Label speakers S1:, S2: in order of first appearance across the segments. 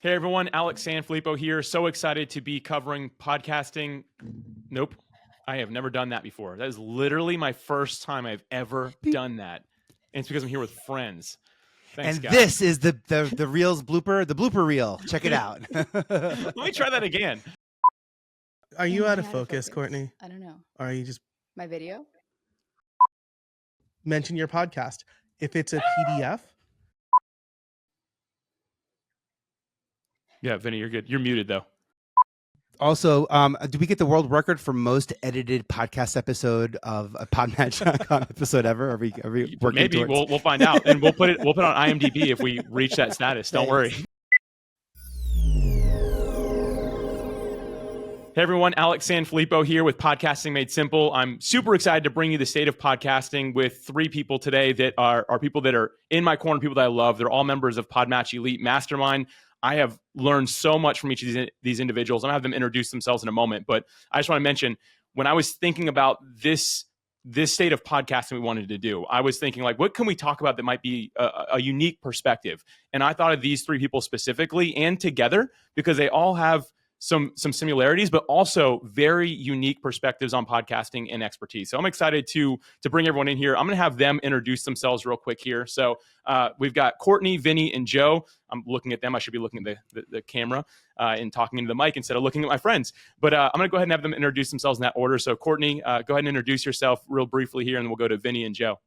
S1: Hey everyone, Alex Sanfilippo here. So excited to be covering podcasting. Nope, I have never done that before. That is literally my first time I've ever done that. And it's because I'm here with friends. Thanks,
S2: and
S1: guys.
S2: This is the Reels blooper, the blooper reel. Check it out.
S1: Let me try that again.
S3: Are you out of focus, Courtney?
S4: I don't know.
S3: Or are you just...
S4: My video?
S3: Mention your podcast. If it's a PDF...
S1: Yeah, Vinny, you're good. You're muted though.
S2: Also, do we get the world record for most edited podcast episode of a PodMatch episode ever? Are we working
S1: Maybe
S2: towards...
S1: we'll find out, and we'll put it on IMDb if we reach that status. Don't worry. Hey everyone, Alex Sanfilippo here with Podcasting Made Simple. I'm super excited to bring you the state of podcasting with three people today that are people that are in my corner, people that I love. They're all members of PodMatch Elite Mastermind. I have learned so much from each of these individuals. I'm going to have them introduce themselves in a moment, but I just want to mention, when I was thinking about this state of podcasting we wanted to do, I was thinking, like, what can we talk about that might be a unique perspective? And I thought of these three people specifically and together because they all have some similarities, but also very unique perspectives on podcasting and expertise. So I'm excited to bring everyone in here. I'm going to have them introduce themselves real quick here. So we've got Courtney, Vinny, and Joe. I'm looking at them. I should be looking at the camera and talking into the mic instead of looking at my friends. But I'm going to go ahead and have them introduce themselves in that order. So Courtney, go ahead and introduce yourself real briefly here, and then we'll go to Vinny and Joe.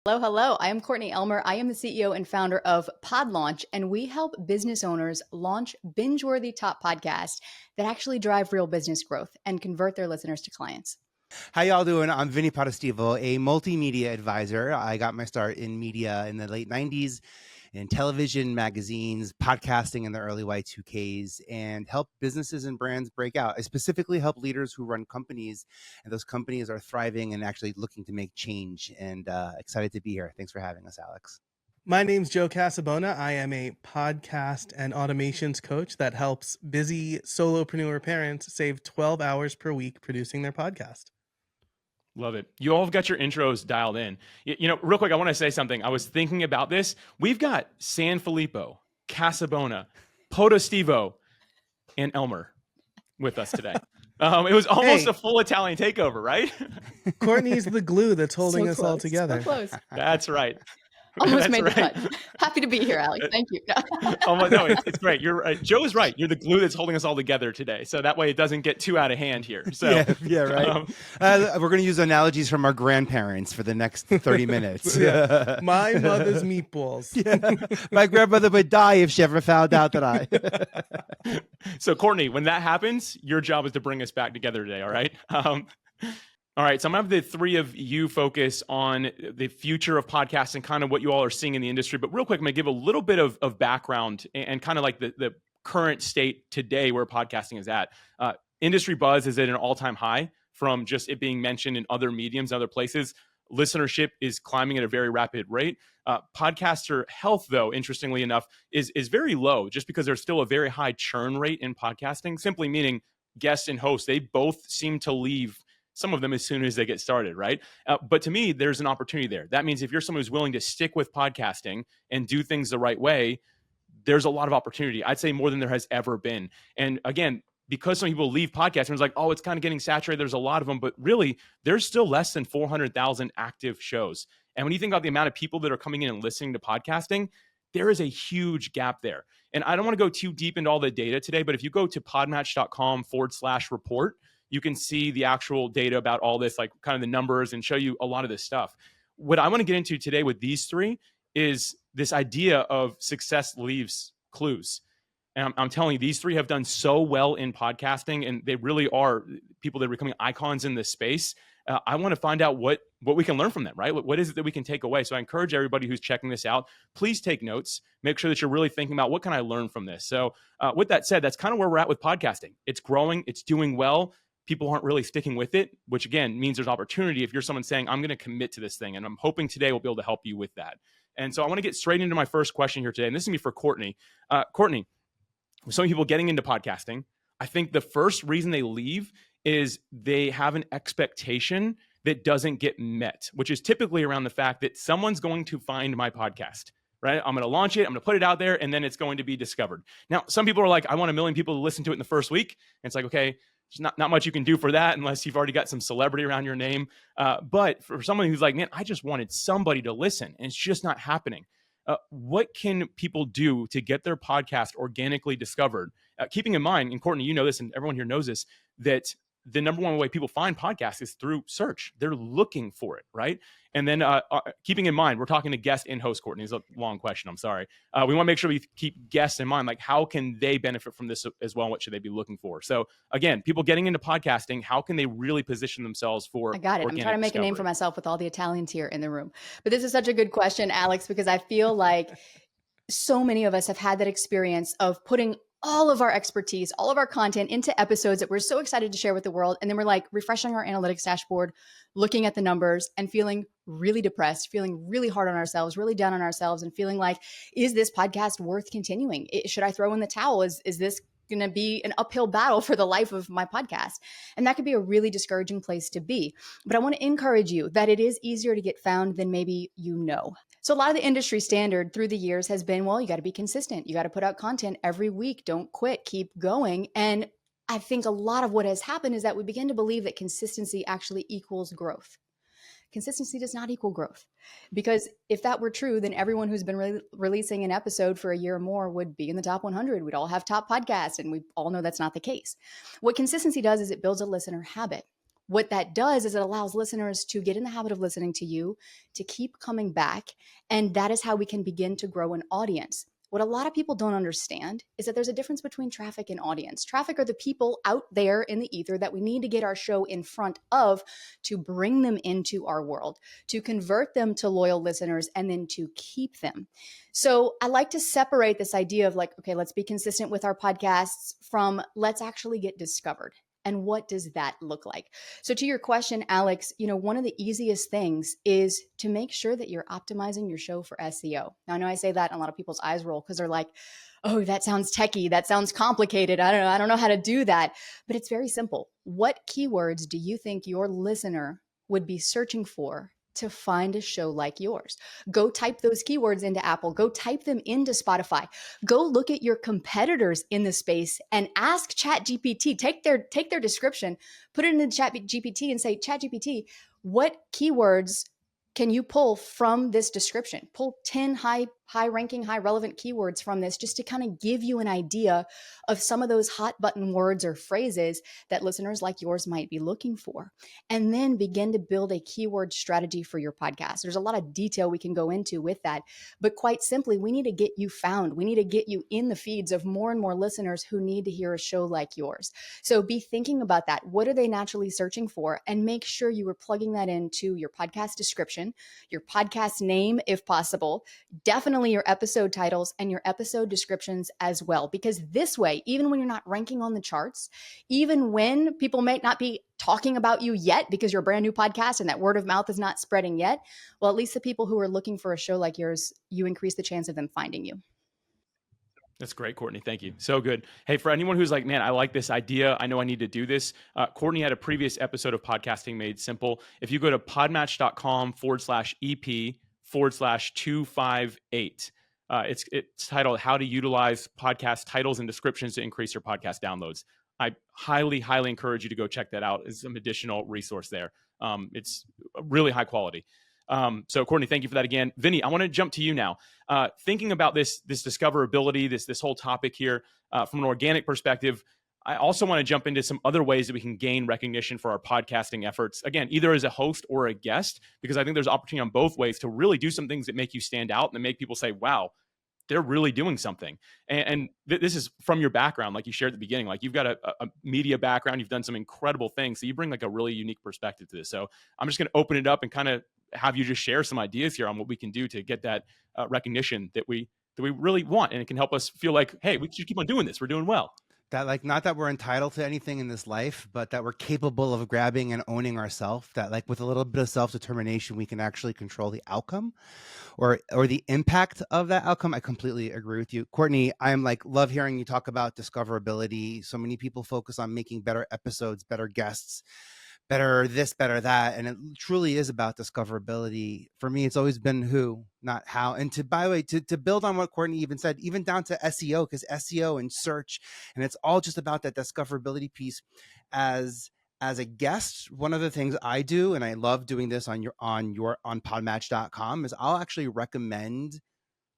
S4: Hello. I am Courtney Elmer. I am the CEO and founder of PodLaunch, and we help business owners launch binge-worthy top podcasts that actually drive real business growth and convert their listeners to clients.
S2: How y'all doing? I'm Vinnie Potestivo, a multimedia advisor. I got my start in media in the late 90s, in television, magazines, podcasting in the early Y2Ks, and help businesses and brands break out. I specifically help leaders who run companies, and those companies are thriving and actually looking to make change. And excited to be here. Thanks for having us, Alex.
S3: My name's Joe Casabona. I am a podcast and automations coach that helps busy solopreneur parents save 12 hours per week producing their podcast.
S1: Love it. You all have got your intros dialed in. You know, real quick, I want to say something. I was thinking about this. We've got Sanfilippo, Casabona, Potestivo, and Elmer with us today. It was almost a full Italian takeover, right?
S3: Courtney's the glue that's holding us all together.
S4: So close.
S1: That's right.
S4: Almost made the cut. Happy to be here, Alex. Thank you.
S1: No, it's great. You're right. Joe is right. You're the glue that's holding us all together today. So that way it doesn't get too out of hand here. So
S2: yeah, right. We're going to use analogies from our grandparents for the next 30 minutes.
S3: Yeah. My mother's meatballs.
S2: Yeah. My grandmother would die if she ever found out that I...
S1: So Courtney, when that happens, your job is to bring us back together today. All right. All right, so I'm going to have the three of you focus on the future of podcasting, kind of what you all are seeing in the industry. But real quick, I'm going to give a little bit of background and kind of like the current state today where podcasting is at. Industry buzz is at an all-time high from just it being mentioned in other mediums, other places. Listenership is climbing at a very rapid rate. Podcaster health, though, interestingly enough, is very low just because there's still a very high churn rate in podcasting, simply meaning guests and hosts, they both seem to leave some of them as soon as they get started, right? But to me, there's an opportunity there. That means if you're someone who's willing to stick with podcasting and do things the right way, there's a lot of opportunity. I'd say more than there has ever been. And again, because some people leave podcasting, it's like, oh, it's kind of getting saturated. There's a lot of them, but really, there's still less than 400,000 active shows. And when you think about the amount of people that are coming in and listening to podcasting, there is a huge gap there. And I don't want to go too deep into all the data today, but if you go to podmatch.com/report, you can see the actual data about all this, like kind of the numbers, and show you a lot of this stuff. What I want to get into today with these three is this idea of success leaves clues. And I'm telling you, these three have done so well in podcasting, and they really are people that are becoming icons in this space. I want to find out what we can learn from them, right? What is it that we can take away? So I encourage everybody who's checking this out, please take notes. Make sure that you're really thinking about what can I learn from this? So with that said, that's kind of where we're at with podcasting. It's growing. It's doing well. People aren't really sticking with it, which again means there's opportunity if you're someone saying, I'm going to commit to this thing. And I'm hoping today we'll be able to help you with that. And so I want to get straight into my first question here today. And this is going to be for Courtney. Courtney, with some people getting into podcasting, I think the first reason they leave is they have an expectation that doesn't get met, which is typically around the fact that someone's going to find my podcast, right? I'm going to launch it. I'm going to put it out there, and then it's going to be discovered. Now, some people are like, I want 1 million people to listen to it in the first week. And it's like, okay, there's not much you can do for that unless you've already got some celebrity around your name. But for someone who's like, man, I just wanted somebody to listen, and it's just not happening. What can people do to get their podcast organically discovered? Keeping in mind, and Courtney, you know this, and everyone here knows this, that the number one way people find podcasts is through search. They're looking for it, right? And then keeping in mind, we're talking to guest and host, Courtney. It's a long question. I'm sorry. We want to make sure we keep guests in mind. Like, how can they benefit from this as well? What should they be looking for? So again, people getting into podcasting, how can they really position themselves for
S4: I got it. I'm trying to make a name for myself with all the Italians here in the room. But this is such a good question, Alex, because I feel like so many of us have had that experience of putting all of our expertise, all of our content into episodes that we're so excited to share with the world. And then we're like refreshing our analytics dashboard, looking at the numbers and feeling really depressed, feeling really hard on ourselves, really down on ourselves, and feeling like, is this podcast worth continuing? Should I throw in the towel? Is this going to be an uphill battle for the life of my podcast? And that could be a really discouraging place to be. But I want to encourage you that it is easier to get found than maybe you know. So a lot of the industry standard through the years has been, well, you got to be consistent. You got to put out content every week. Don't quit, keep going. And I think a lot of what has happened is that we begin to believe that consistency actually equals growth. Consistency does not equal growth, because if that were true, then everyone who's been releasing an episode for a year or more would be in the top 100. We'd all have top podcasts, and we all know that's not the case. What consistency does is it builds a listener habit. What that does is it allows listeners to get in the habit of listening to you, to keep coming back, and that is how we can begin to grow an audience. What a lot of people don't understand is that there's a difference between traffic and audience. Traffic are the people out there in the ether that we need to get our show in front of to bring them into our world, to convert them to loyal listeners, and then to keep them. So I like to separate this idea of like, okay, let's be consistent with our podcasts from let's actually get discovered. And what does that look like? So to your question, Alex, one of the easiest things is to make sure that you're optimizing your show for SEO. Now, I know I say that and a lot of people's eyes roll because they're like, oh, that sounds techie. That sounds complicated. I don't know how to do that. But it's very simple. What keywords do you think your listener would be searching for to find a show like yours? Go type those keywords into Apple. Go type them into Spotify. Go look at your competitors in the space and ask ChatGPT. Take their description, put it in ChatGPT and say, ChatGPT, what keywords can you pull from this description? Pull 10 high-ranking, high-relevant keywords from this just to kind of give you an idea of some of those hot button words or phrases that listeners like yours might be looking for. And then begin to build a keyword strategy for your podcast. There's a lot of detail we can go into with that. But quite simply, we need to get you found. We need to get you in the feeds of more and more listeners who need to hear a show like yours. So be thinking about that. What are they naturally searching for? And make sure you are plugging that into your podcast description, your podcast name, if possible, definitely your episode titles and your episode descriptions as well. Because this way, even when you're not ranking on the charts, even when people may not be talking about you yet because you're a brand new podcast and that word of mouth is not spreading yet, well, at least the people who are looking for a show like yours, you increase the chance of them finding you.
S1: That's great, Courtney. Thank you. So good. Hey, for anyone who's like, man, I like this idea. I know I need to do this. Courtney had a previous episode of Podcasting Made Simple. If you go to podmatch.com/EP/258, it's titled How to Utilize Podcast Titles and Descriptions to Increase Your Podcast Downloads. I highly, highly encourage you to go check that out. It's some additional resource there. It's really high quality. So Courtney, thank you for that again. Vinnie, I want to jump to you now. Thinking about this discoverability, this whole topic here, from an organic perspective, I also want to jump into some other ways that we can gain recognition for our podcasting efforts. Again, either as a host or a guest, because I think there's opportunity on both ways to really do some things that make you stand out and make people say, wow, they're really doing something. And this is from your background, like you shared at the beginning, like you've got a media background, you've done some incredible things. So you bring like a really unique perspective to this. So I'm just going to open it up and kind of have you just share some ideas here on what we can do to get that recognition that we really want. And it can help us feel like, hey, we should keep on doing this. We're doing well.
S2: That like, not that we're entitled to anything in this life, but that we're capable of grabbing and owning ourselves, that like with a little bit of self-determination, we can actually control the outcome or the impact of that outcome. I completely agree with you. Courtney, I'm like, love hearing you talk about discoverability. So many people focus on making better episodes, better guests, better this, better that. And it truly is about discoverability. For me, it's always been who, not how. And by the way, to build on what Courtney even said, even down to SEO, because SEO and search, and it's all just about that discoverability piece. As a guest, one of the things I do, and I love doing this on PodMatch.com, is I'll actually recommend.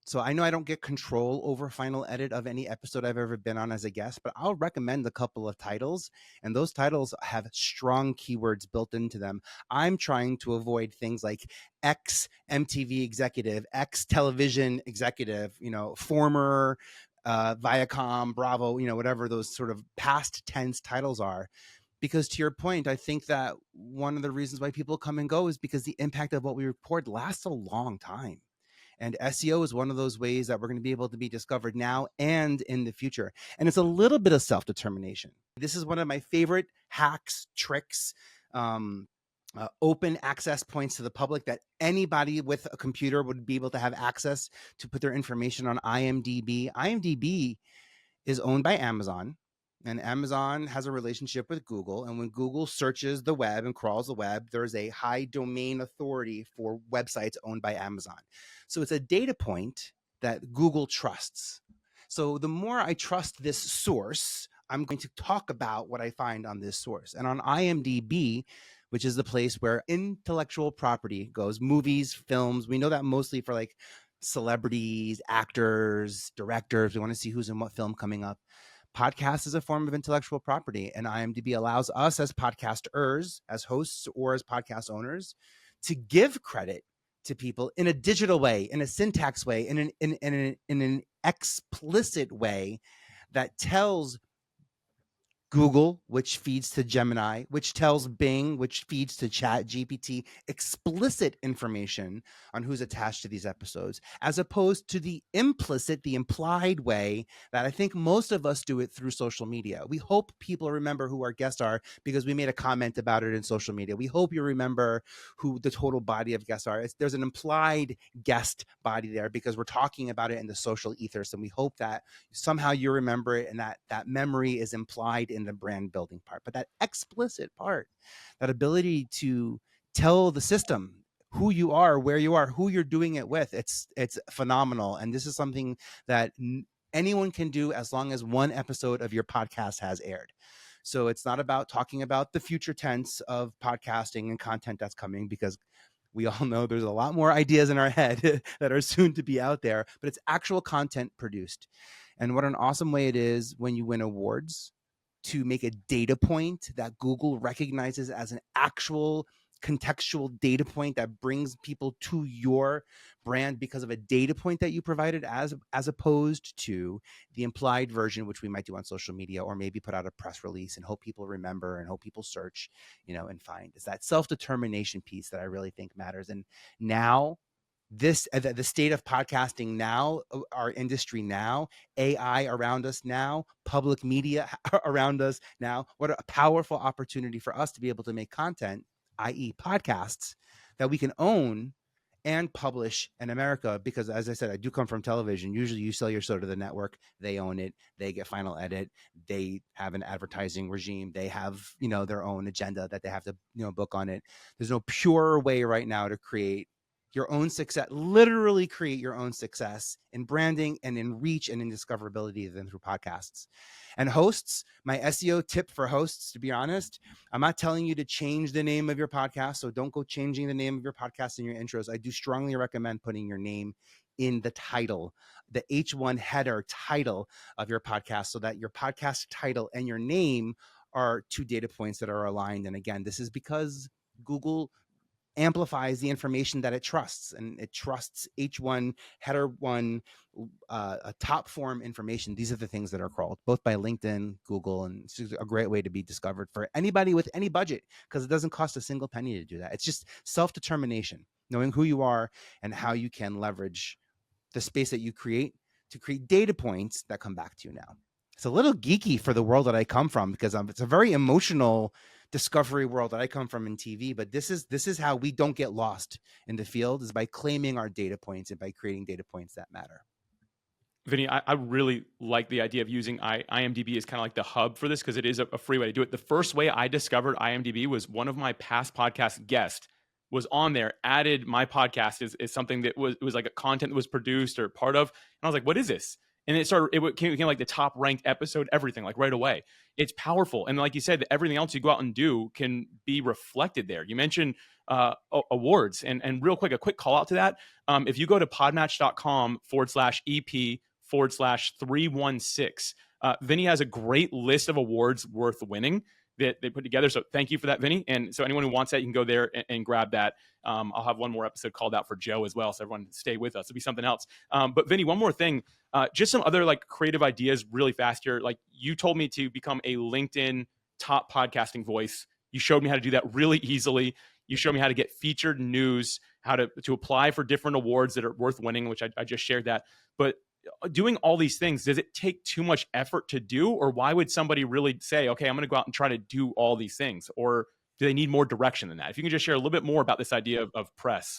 S2: So I know I don't get control over final edit of any episode I've ever been on as a guest, but I'll recommend a couple of titles, and those titles have strong keywords built into them. I'm trying to avoid things like ex MTV executive, ex television executive, former Viacom, Bravo, whatever those sort of past tense titles are. Because to your point, I think that one of the reasons why people come and go is because the impact of what we report lasts a long time. And SEO is one of those ways that we're going to be able to be discovered now and in the future. And it's a little bit of self-determination. This is one of my favorite hacks, tricks, open access points to the public that anybody with a computer would be able to have access to put their information on IMDb. IMDb is owned by Amazon. And Amazon has a relationship with Google. And when Google searches the web and crawls the web, there's a high domain authority for websites owned by Amazon. So it's a data point that Google trusts. So the more I trust this source, I'm going to talk about what I find on this source. And on IMDb, which is the place where intellectual property goes, movies, films, we know that mostly for like celebrities, actors, directors. We want to see who's in what film coming up. Podcast is a form of intellectual property, and IMDb allows us as podcasters, as hosts, or as podcast owners to give credit to people in a digital way, in a syntax way, in an explicit way that tells Google, which feeds to Gemini, which tells Bing, which feeds to Chat GPT, explicit information on who's attached to these episodes, as opposed to the implicit, the implied way that I think most of us do it through social media. We hope people remember who our guests are because we made a comment about it in social media. We hope you remember who the total body of guests are. There's an implied guest body there because we're talking about it in the social ethos, and we hope that somehow you remember it and that memory is implied in the brand building part. But that explicit part, that ability to tell the system who you are, where you are, who you're doing it with, it's phenomenal. And this is something that anyone can do as long as one episode of your podcast has aired. So it's not about talking about the future tense of podcasting and content that's coming, because we all know there's a lot more ideas in our head that are soon to be out there, but it's actual content produced. And what an awesome way it is when you win awards to make a data point that Google recognizes as an actual contextual data point that brings people to your brand because of a data point that you provided, as opposed to the implied version, which we might do on social media, or maybe put out a press release and hope people remember and hope people search, and find. It's that self-determination piece that I really think matters. And now, the state of podcasting now, our industry now, AI around us now, public media around us now, what a powerful opportunity for us to be able to make content, i.e. podcasts, that we can own and publish in America. Because as I said, I do come from television. Usually you sell your show to the network, they own it, they get final edit, they have an advertising regime, they have, their own agenda that they have to, book on it. There's no pure way right now to create your own success, literally create your own success in branding and in reach and in discoverability than through podcasts. And hosts, my SEO tip for hosts, to be honest, I'm not telling you to change the name of your podcast. So don't go changing the name of your podcast in your intros. I do strongly recommend putting your name in the title, the H1 header title of your podcast, so that your podcast title and your name are two data points that are aligned. And again, this is because Google amplifies the information that it trusts, and it trusts H1 header 1 a top form information. These are the things that are crawled both by LinkedIn, Google, and it's a great way to be discovered for anybody with any budget, because it doesn't cost a single penny to do that. It's just self-determination, knowing who you are and how you can leverage the space that you create to create data points that come back to you. Now, it's a little geeky for the world that I come from, because it's a very emotional discovery world that I come from in TV, but this is how we don't get lost in the field, is by claiming our data points and by creating data points that matter.
S1: Vinny, I really like the idea of using IMDb as kind of like the hub for this, because it is a free way to do it. The first way I discovered IMDb was one of my past podcast guests was on there, added my podcast is something that was like a content that was produced or part of. And I was like, what is this? And it became like the top ranked episode, everything, like right away. It's powerful. And like you said, everything else you go out and do can be reflected there. You mentioned awards, and real quick, a quick call out to that. If you go to podmatch.com/EP/316, Vinny has a great list of awards worth winning that they put together. So thank you for that, Vinny. And so anyone who wants that, you can go there and grab that. I'll have one more episode called out for Joe as well. So everyone stay with us. It'll be something else. But Vinny, one more thing, just some other like creative ideas really fast here. Like you told me to become a LinkedIn top podcasting voice. You showed me how to do that really easily. You showed me how to get featured news, how to apply for different awards that are worth winning, which I just shared that. But doing all these things, does it take too much effort to do? Or why would somebody really say, okay, I'm going to go out and try to do all these things? Or do they need more direction than that? If you can just share a little bit more about this idea of press.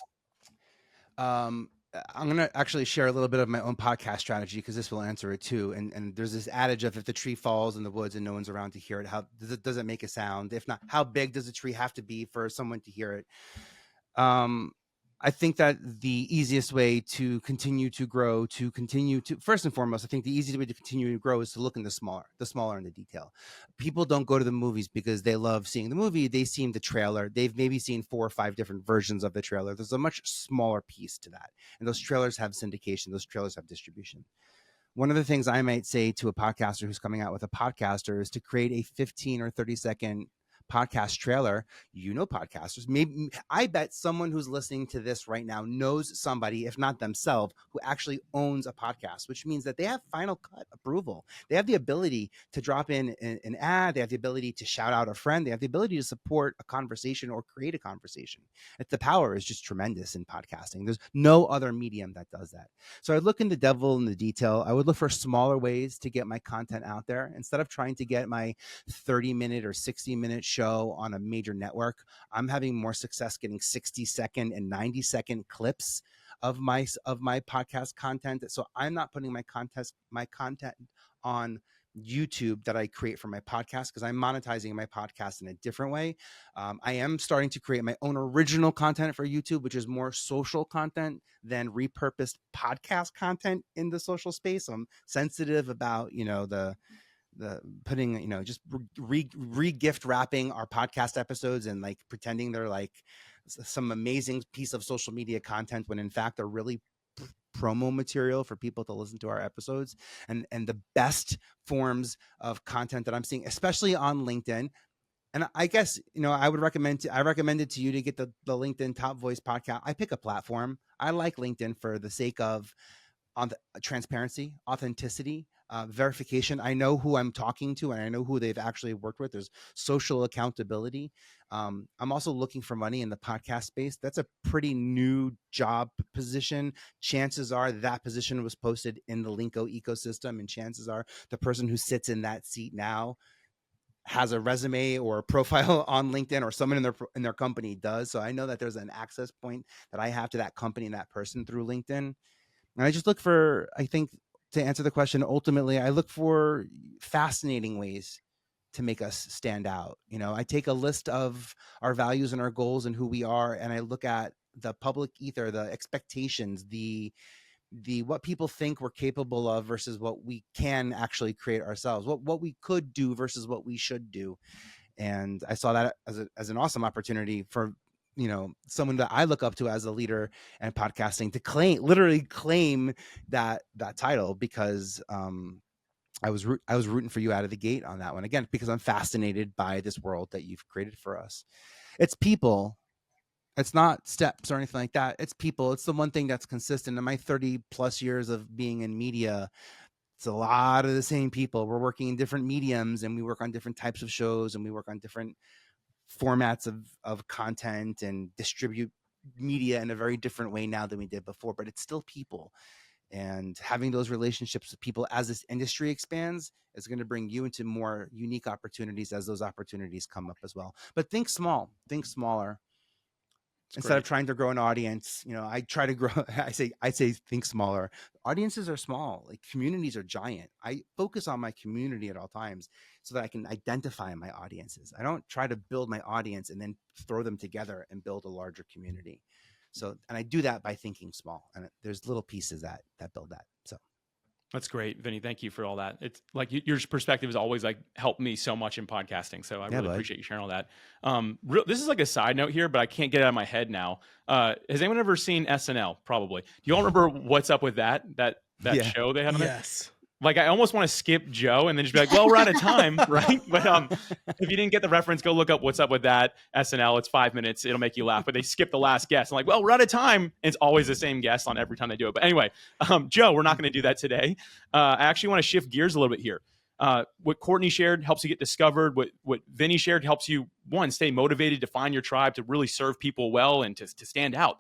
S2: I'm going to actually share a little bit of my own podcast strategy, because this will answer it too. And there's this adage of, if the tree falls in the woods and no one's around to hear it, how does it make a sound? If not, how big does the tree have to be for someone to hear it? I think that the easiest way to continue to grow, first and foremost, I think the easiest way to continue to grow is to look in the smaller in the detail. People don't go to the movies because they love seeing the movie. They've seen the trailer. They've maybe seen 4 or 5 different versions of the trailer. There's a much smaller piece to that. And those trailers have syndication. Those trailers have distribution. One of the things I might say to a podcaster who's coming out with a podcaster is to create a 15 or 30-second podcast trailer. Podcasters, maybe I bet someone who's listening to this right now knows somebody, if not themselves, who actually owns a podcast, which means that they have final cut approval. They have the ability to drop in an ad. They have the ability to shout out a friend. They have the ability to support a conversation or create a conversation. The power is just tremendous in podcasting. There's no other medium that does that. So I look in the devil in the detail. I would look for smaller ways to get my content out there instead of trying to get my 30-minute or 60-minute show on a major network. I'm having more success getting 60-second and 90-second clips of my podcast content. So I'm not putting my content on YouTube that I create for my podcast, because I'm monetizing my podcast in a different way. I am starting to create my own original content for YouTube, which is more social content than repurposed podcast content in the social space. I'm sensitive about, the putting, just re-gift wrapping our podcast episodes and like pretending they're like some amazing piece of social media content, when in fact they're really promo material for people to listen to our episodes. And the best forms of content that I'm seeing, especially on LinkedIn. And I guess, I recommend it to you to get the LinkedIn Top Voice podcast. I pick a platform. I like LinkedIn for the sake of transparency, authenticity, verification. I know who I'm talking to, and I know who they've actually worked with. There's social accountability. I'm also looking for money in the podcast space. That's a pretty new job position. Chances are that position was posted in the Linko ecosystem, and chances are the person who sits in that seat now has a resume or a profile on LinkedIn, or someone in their company does. So I know that there's an access point that I have to that company and that person through LinkedIn. And I just look for, I think, to answer the question, ultimately, I look for fascinating ways to make us stand out. I take a list of our values and our goals and who we are, and I look at the public ether, the expectations, the what people think we're capable of versus what we can actually create ourselves, what we could do versus what we should do. And I saw that as an awesome opportunity for someone that I look up to as a leader and podcasting to literally claim that title, because I was rooting for you out of the gate on that one, again, because I'm fascinated by this world that you've created for us. It's people. It's not steps or anything like that. It's people. It's the one thing that's consistent in my 30 plus years of being in media. It's a lot of the same people. We're working in different mediums, and we work on different types of shows, and we work on different formats of content and distribute media in a very different way now than we did before, but it's still people. And having those relationships with people as this industry expands is going to bring you into more unique opportunities as those opportunities come up as well. But think small, think smaller. Instead of trying to grow an audience, I try to grow. I say think smaller. Audiences are small, like communities are giant. I focus on my community at all times so that I can identify my audiences. I don't try to build my audience and then throw them together and build a larger community. So, and I do that by thinking small, and there's little pieces that build that. So.
S1: That's great, Vinny. Thank you for all that. It's like your perspective has always like helped me so much in podcasting. So I really appreciate you sharing all that. This is like a side note here, but I can't get it out of my head now. Has anyone ever seen SNL? Probably. Do you all remember What's Up with that show they had on there?
S3: Yes.
S1: Like, I almost want to skip Joe and then just be like, well, we're out of time, right? But if you didn't get the reference, go look up What's Up with That SNL. It's 5 minutes. It'll make you laugh. But they skip the last guest. I'm like, well, we're out of time. And it's always the same guest on every time they do it. But anyway, Joe, we're not going to do that today. I actually want to shift gears a little bit here. What Courtney shared helps you get discovered. What Vinny shared helps you, one, stay motivated to find your tribe, to really serve people well, and to stand out.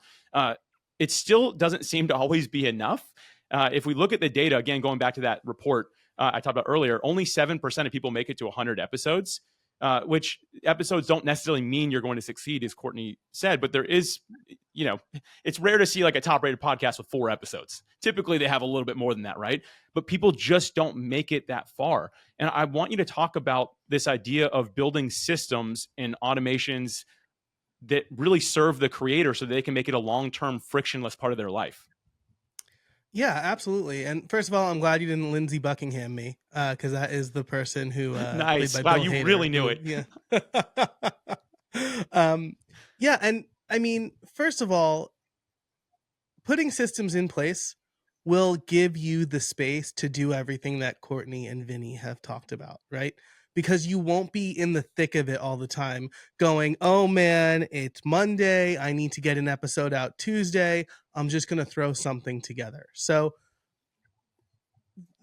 S1: It still doesn't seem to always be enough. If we look at the data, again, going back to that report I talked about earlier, only 7% of people make it to 100 episodes, which episodes don't necessarily mean you're going to succeed, as Courtney said, but there is, it's rare to see like a top rated podcast with 4 episodes. Typically they have a little bit more than that, right? But people just don't make it that far. And I want you to talk about this idea of building systems and automations that really serve the creator so they can make it a long-term frictionless part of their life.
S3: Yeah, absolutely. And first of all, I'm glad you didn't Lindsey Buckingham me, because that is the person who
S1: nice.
S3: Played by
S1: Wow,
S3: Bill
S1: you
S3: Hader,
S1: really knew it.
S3: Yeah. Yeah, and I mean, first of all, putting systems in place will give you the space to do everything that Courtney and Vinny have talked about, right? Because you won't be in the thick of it all the time going, oh man, it's Monday. I need to get an episode out Tuesday. I'm just going to throw something together. So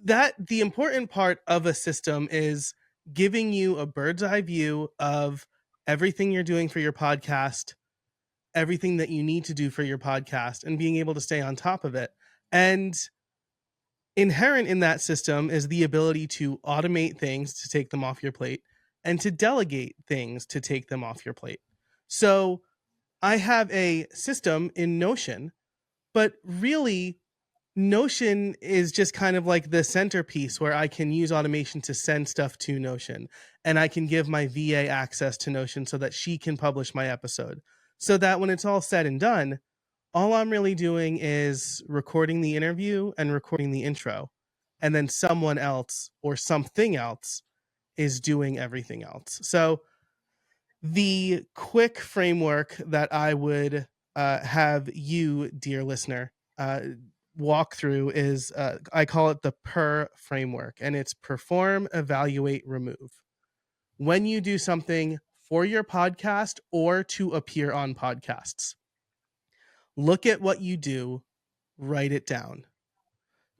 S3: the important part of a system is giving you a bird's eye view of everything you're doing for your podcast, everything that you need to do for your podcast, and being able to stay on top of it. And inherent in that system is the ability to automate things to take them off your plate and to delegate things to take them off your plate. So I have a system in Notion, but really Notion is just kind of like the centerpiece where I can use automation to send stuff to Notion, and I can give my VA access to Notion so that she can publish my episode, so that when it's all said and done, all I'm really doing is recording the interview and recording the intro, and then someone else or something else is doing everything else. So the quick framework that I would have you, dear listener, walk through is I call it the PER framework, and it's perform, evaluate, remove. When you do something for your podcast or to appear on podcasts, look at what you do, write it down.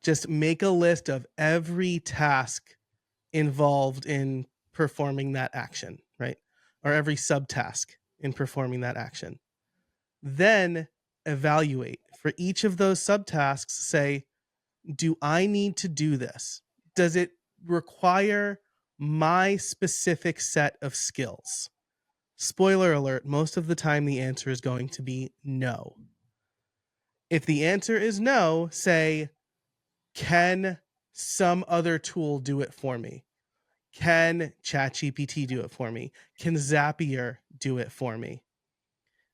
S3: Just make a list of every task involved in performing that action, right? Or every subtask in performing that action. Then evaluate. For each of those subtasks, say, do I need to do this? Does it require my specific set of skills? Spoiler alert, most of the time the answer is going to be no. If the answer is no, say, can some other tool do it for me? Can ChatGPT do it for me? Can Zapier do it for me?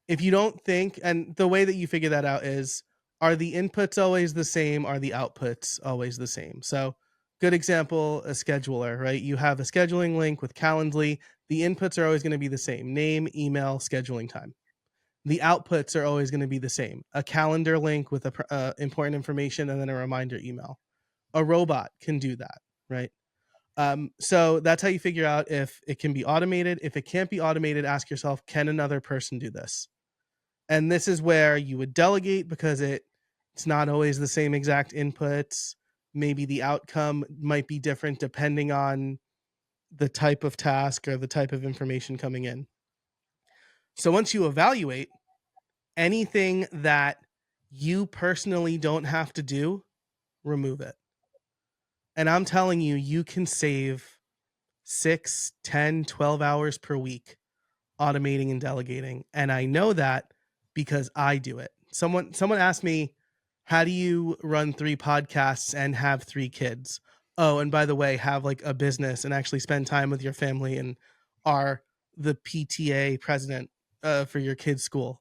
S3: If you don't think, and the way that you figure that out is, are the inputs always the same? Are the outputs always the same? So good example, a scheduler, right? You have a scheduling link with Calendly. The inputs are always going to be the same: name, email, scheduling time. The outputs are always going to be the same: a calendar link with important information and then a reminder email. A robot can do that, right? So that's how you figure out if it can be automated. If it can't be automated, ask yourself, can another person do this? And this is where you would delegate, because it's not always the same exact inputs. Maybe the outcome might be different depending on the type of task or the type of information coming in. So once you evaluate, anything that you personally don't have to do, remove it. And I'm telling you, you can save 6, 10, 12 hours per week automating and delegating. And I know that because I do it. Someone asked me, how do you run 3 podcasts and have 3 kids? Oh, and by the way, have like a business and actually spend time with your family and are the PTA president for your kids' school.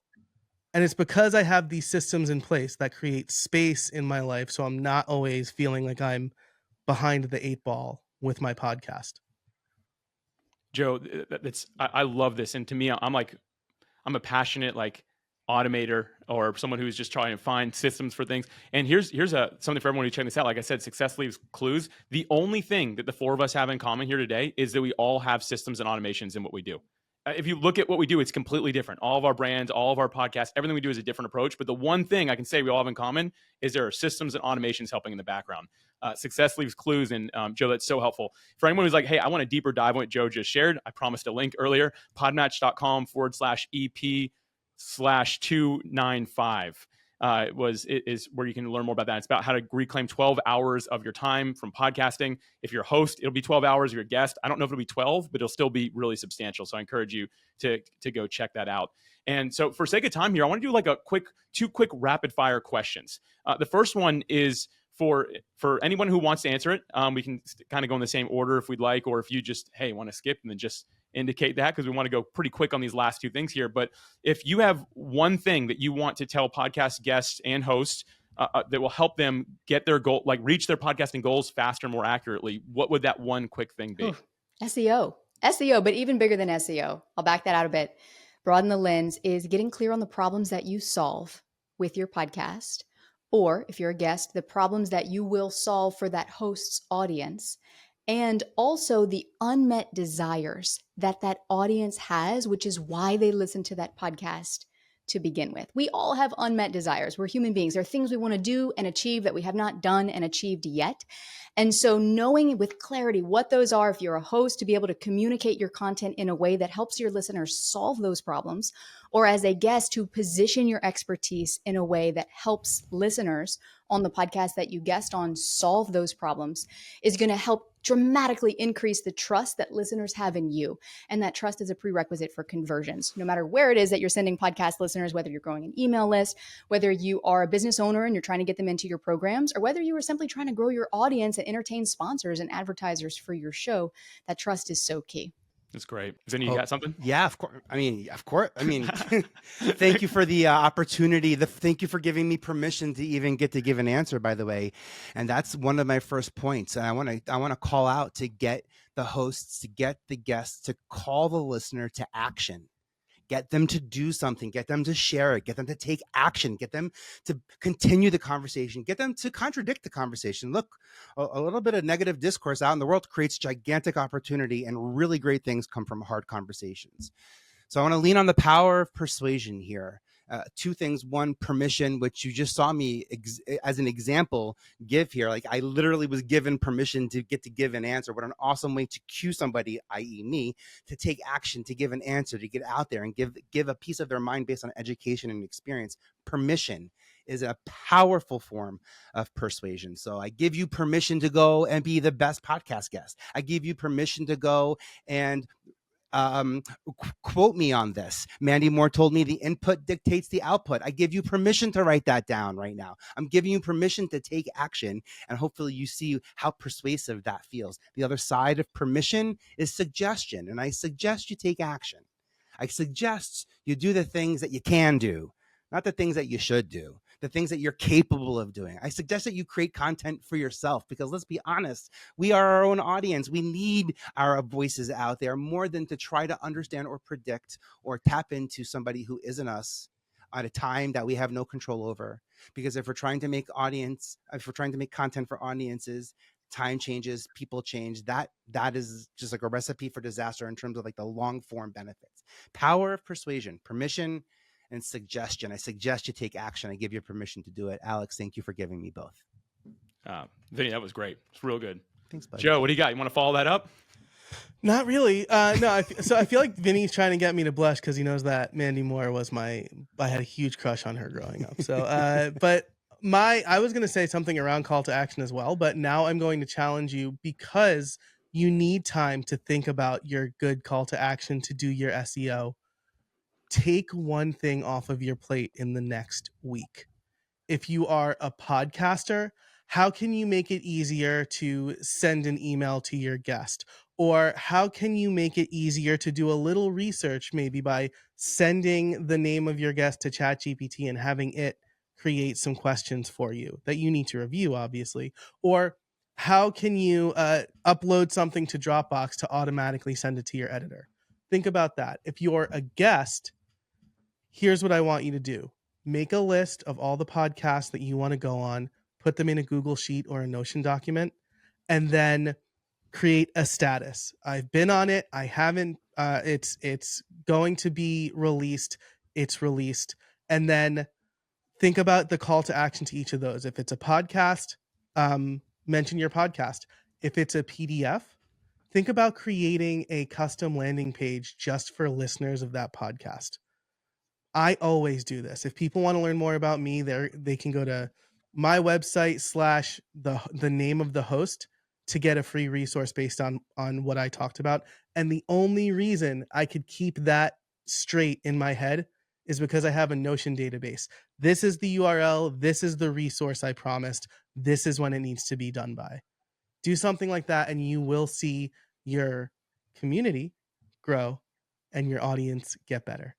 S3: And it's because I have these systems in place that create space in my life, so I'm not always feeling like I'm behind the 8 ball with my podcast.
S1: Joe, I love this, and to me, I'm a passionate like automator or someone who's just trying to find systems for things. And here's something for everyone who's checking this out. Like I said, success leaves clues. The only thing that the 4 of us have in common here today is that we all have systems and automations in what we do. If you look at what we do, it's completely different. All of our brands, all of our podcasts, everything we do is a different approach. But the one thing I can say we all have in common is there are systems and automations helping in the background. Success leaves clues. And Joe, that's so helpful. For anyone who's like, hey, I want a deeper dive on what Joe just shared, I promised a link earlier, podmatch.com/EP/295. Is where you can learn more about that. It's about how to reclaim 12 hours of your time from podcasting. If you're a host, it'll be 12 hours. If you're a guest, I don't know if it'll be 12, but it'll still be really substantial. So I encourage you to go check that out. And so for sake of time here, I want to do like two quick rapid fire questions. The first one is for anyone who wants to answer it. We can kind of go in the same order if we'd like, or if you just, hey, want to skip and then just indicate that, because we want to go pretty quick on these last 2 things here. But if you have one thing that you want to tell podcast guests and hosts that will help them get their goal, like reach their podcasting goals faster, more accurately, what would that one quick thing be?
S4: SEO, but even bigger than SEO. I'll back that out a bit. Broaden the lens is getting clear on the problems that you solve with your podcast, or if you're a guest, the problems that you will solve for that host's audience. And also the unmet desires that audience has, which is why they listen to that podcast to begin with. We all have unmet desires. We're human beings. There are things we want to do and achieve that we have not done and achieved yet. And so knowing with clarity what those are, if you're a host, to be able to communicate your content in a way that helps your listeners solve those problems, or as a guest to position your expertise in a way that helps listeners on the podcast that you guest on solve those problems, is going to help dramatically increase the trust that listeners have in you. And that trust is a prerequisite for conversions. No matter where it is that you're sending podcast listeners, whether you're growing an email list, whether you are a business owner and you're trying to get them into your programs, or whether you are simply trying to grow your audience and entertain sponsors and advertisers for your show, that trust is so key.
S1: That's great. Vinnie, you got something?
S2: Yeah, of course. Of course. Thank you for the opportunity. Thank you for giving me permission to even get to give an answer, by the way. And that's one of my first points. And I want to call out to get the hosts, to get the guests, to call the listener to action. Get them to do something, get them to share it, get them to take action, get them to continue the conversation, get them to contradict the conversation. Look, a little bit of negative discourse out in the world creates gigantic opportunity, and really great things come from hard conversations. So I want to lean on the power of persuasion here. 2 things. One, permission, which you just saw me as an example give here. Like I literally was given permission to get to give an answer. What an awesome way to cue somebody, i.e. me, to take action, to give an answer, to get out there and give a piece of their mind based on education and experience. Permission is a powerful form of persuasion. So I give you permission to go and be the best podcast guest. I give you permission to go and quote me on this. Mandy Moore told me the input dictates the output. I give you permission to write that down right now. I'm giving you permission to take action, and hopefully you see how persuasive that feels. The other side of permission is suggestion, and I suggest you take action. I suggest you do the things that you can do, not the things that you should do, the things that you're capable of doing. I suggest that you create content for yourself, because let's be honest, we are our own audience. We need our voices out there more than to try to understand or predict or tap into somebody who isn't us at a time that we have no control over. Because if we're trying to make content for audiences, time changes, people change. That is just like a recipe for disaster in terms of like the long form benefits. Power of persuasion, permission, and suggestion. I suggest you take action. I give you permission to do it. Alex, thank you for giving me both.
S1: Vinnie, that was great. It's real good.
S2: Thanks, buddy.
S1: Joe, what do you got? You want to follow that up?
S3: Not really. No. So I feel like Vinny's trying to get me to blush because he knows that Mandy Moore was I had a huge crush on her growing up. So, but I was going to say something around call to action as well, but now I'm going to challenge you, because you need time to think about your good call to action to do your SEO. take one thing off of your plate in the next week. If you are a podcaster, how can you make it easier to send an email to your guest? Or how can you make it easier to do a little research, maybe by sending the name of your guest to ChatGPT and having it create some questions for you that you need to review, obviously? Or how can you upload something to Dropbox to automatically send it to your editor? Think about that. If you're a guest, here's what I want you to do. Make a list of all the podcasts that you want to go on, put them in a Google Sheet or a Notion document, and then create a status. I've been on it. I haven't. It's going to be released. It's released. And then think about the call to action to each of those. If it's a podcast, mention your podcast. If it's a PDF, think about creating a custom landing page just for listeners of that podcast. I always do this. If people want to learn more about me, they can go to my website / the name of the host to get a free resource based on what I talked about. And the only reason I could keep that straight in my head is because I have a Notion database. This is the URL. This is the resource I promised. This is when it needs to be done by. Do something like that, and you will see your community grow and your audience get better.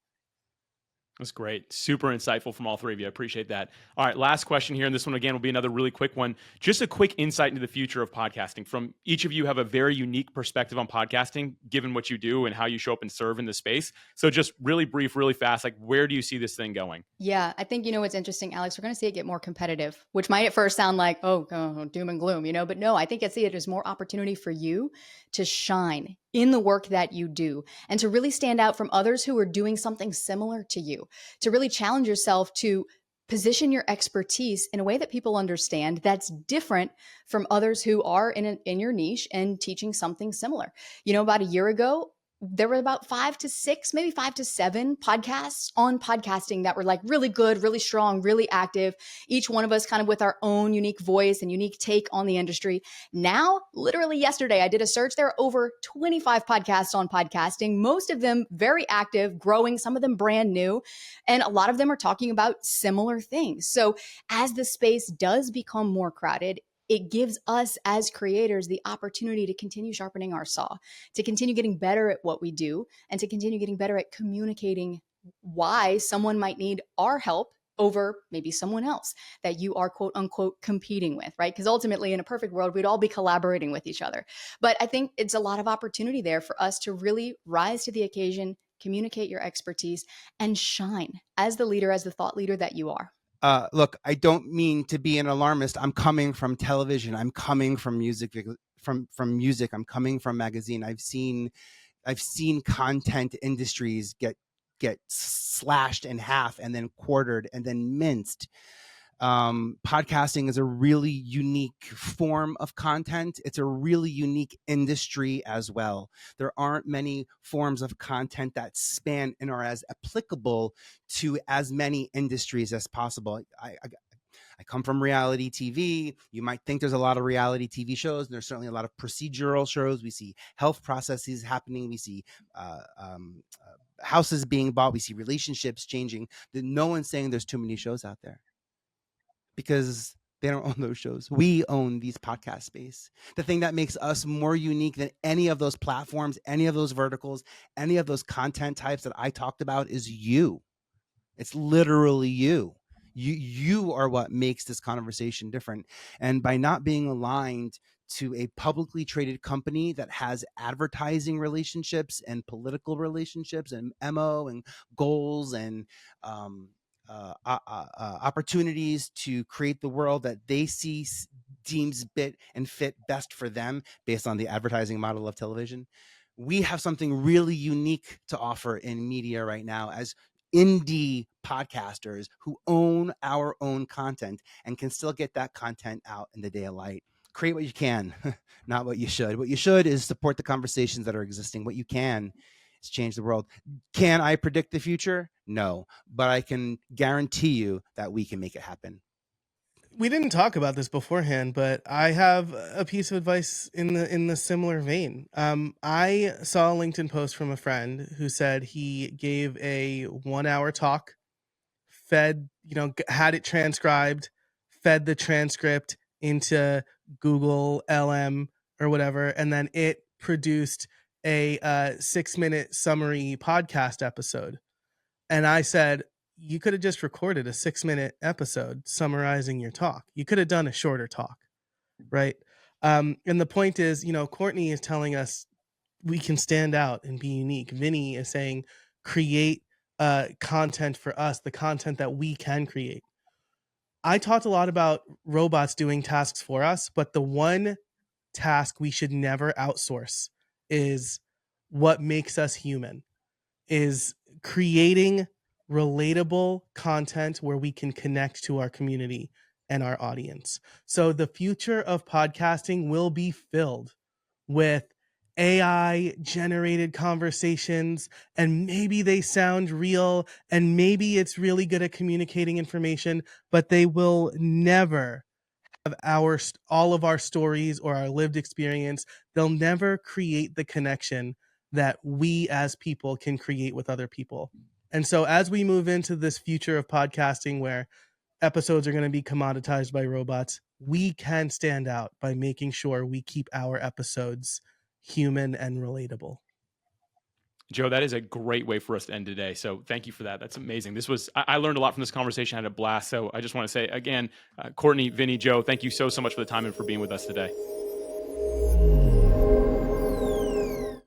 S1: That's great. Super insightful from all three of you. I appreciate that. All right, last question here. And this one, again, will be another really quick one. Just a quick insight into the future of podcasting. From each of you have a very unique perspective on podcasting, given what you do and how you show up and serve in the space. So just really brief, really fast, like where do you see this thing going?
S4: Yeah, I think, what's interesting, Alex, we're going to see it get more competitive, which might at first sound like, oh, doom and gloom, but no, I think I see it as more opportunity for you to shine in the work that you do and to really stand out from others who are doing something similar to you, to really challenge yourself to position your expertise in a way that people understand that's different from others who are in your niche and teaching something similar. About a year ago, there were about 5 to 6, maybe 5 to 7 podcasts on podcasting that were like really good, really strong, really active. Each one of us kind of with our own unique voice and unique take on the industry. Now, literally yesterday, I did a search. There are over 25 podcasts on podcasting, most of them very active, growing, some of them brand new. And a lot of them are talking about similar things. So as the space does become more crowded, it gives us as creators the opportunity to continue sharpening our saw, to continue getting better at what we do, and to continue getting better at communicating why someone might need our help over maybe someone else that you are quote unquote competing with, right? Because ultimately in a perfect world, we'd all be collaborating with each other. But I think it's a lot of opportunity there for us to really rise to the occasion, communicate your expertise, and shine as the leader, as the thought leader that you are.
S2: Look, I don't mean to be an alarmist. I'm coming from television. I'm coming from music, from music. I'm coming from magazine. I've seen content industries get slashed in half and then quartered and then minced. Podcasting is a really unique form of content. It's a really unique industry as well. There aren't many forms of content that span and are as applicable to as many industries as possible. I come from reality TV. You might think there's a lot of reality TV shows, and there's certainly a lot of procedural shows. We see health processes happening. We see houses being bought. We see relationships changing. No one's saying there's too many shows out there, because they don't own those shows. We own these podcast space. The thing that makes us more unique than any of those platforms, any of those verticals, any of those content types that I talked about is you. It's literally you. You are what makes this conversation different. And by not being aligned to a publicly traded company that has advertising relationships and political relationships and MO and goals and opportunities to create the world that they see deems fit best for them based on the advertising model of television, we have something really unique to offer in media right now as indie podcasters who own our own content and can still get that content out in the daylight. Create what you can, not what you should. What you should is support the conversations that are existing. What you can is change the world. Can I predict the future? No, but I can guarantee you that we can make it happen.
S3: we didn't talk about this beforehand, but I have a piece of advice in the similar vein. I saw a LinkedIn post from a friend who said he gave a 1-hour talk, fed, had it transcribed, fed the transcript into Google LM or whatever, and then it produced a 6-minute summary podcast episode. And I said, you could have just recorded a 6-minute episode summarizing your talk. You could have done a shorter talk, right? And the point is, Courtney is telling us we can stand out and be unique. Vinnie is saying, create content for us, the content that we can create. I talked a lot about robots doing tasks for us, but the one task we should never outsource is what makes us human, is creating relatable content where we can connect to our community and our audience. So the future of podcasting will be filled with AI generated conversations, and maybe they sound real and maybe it's really good at communicating information, but they will never have all of our stories or our lived experience. They'll never create the connection that we as people can create with other people. And so as we move into this future of podcasting where episodes are going to be commoditized by robots, we can stand out by making sure we keep our episodes human and relatable.
S1: Joe, that is a great way for us to end today. So thank you for that. That's amazing. I learned a lot from this conversation. I had a blast. So I just want to say again, Courtney, Vinnie, Joe, thank you so much for the time and for being with us today.